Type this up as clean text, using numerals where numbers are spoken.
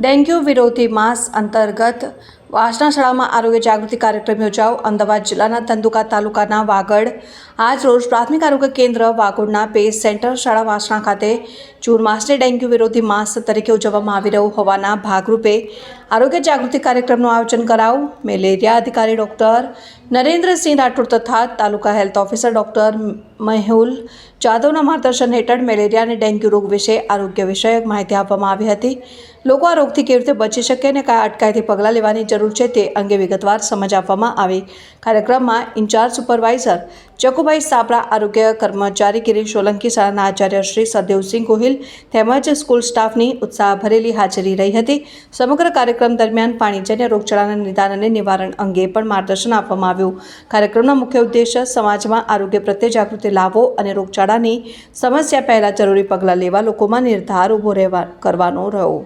Dengue વિરોધી માસ અંતર્ગત વાસણા શાળામાં આરોગ્ય જાગૃતિ કાર્યક્રમ યોજાયો. અમદાવાદ જિલ્લાના ધંધુકા તાલુકાના વાગડ આજ રોજ પ્રાથમિક આરોગ્ય કેન્દ્ર વાગોડના પેજ સેન્ટર શાળા વાસણા ખાતે જૂન માસને ડેન્ગ્યુ વિરોધી માસ તરીકે ઉજવવામાં આવી રહ્યો હોવાના ભાગરૂપે આરોગ્ય જાગૃતિ કાર્યક્રમનું આયોજન કરાયું. મેલેરિયા અધિકારી ડૉક્ટર નરેન્દ્રસિંહ રાઠોડ તથા તાલુકા હેલ્થ ઓફિસર ડૉક્ટર મેહુલ જાદવના માર્ગદર્શન હેઠળ મેલેરિયા અને ડેન્ગ્યુ રોગ વિશે આરોગ્ય વિષયક માહિતી આપવામાં આવી હતી. લોકો આ રોગથી કેવી રીતે બચી શકે અને કયા અટકાયતી પગલાં લેવાની જરૂર છે તે અંગે વિગતવાર સમજ આપવામાં આવી. કાર્યક્રમમાં ઇન્ચાર્જ સુપરવાઇઝર ચકુભાઈ સાપરા, આરોગ્ય કર્મચારી ગિરીશ સોલંકી, શાળાના આચાર્ય શ્રી સરદેવસિંહ ગોહિલ તેમજ સ્કૂલ સ્ટાફની ઉત્સાહભરેલી હાજરી રહી હતી. સમગ્ર કાર્યક્રમ દરમિયાન પાણીજન્ય રોગચાળાના નિદાન અને નિવારણ અંગે પણ માર્ગદર્શન આપવામાં આવ્યું. કાર્યક્રમનો મુખ્ય ઉદ્દેશ્ય સમાજમાં આરોગ્ય પ્રત્યે જાગૃતિ લાવવો અને રોગચાળાની સમસ્યા પહેલાં જરૂરી પગલાં લેવા લોકોમાં નિર્ધાર ઊભો કરવાનો રહ્યો.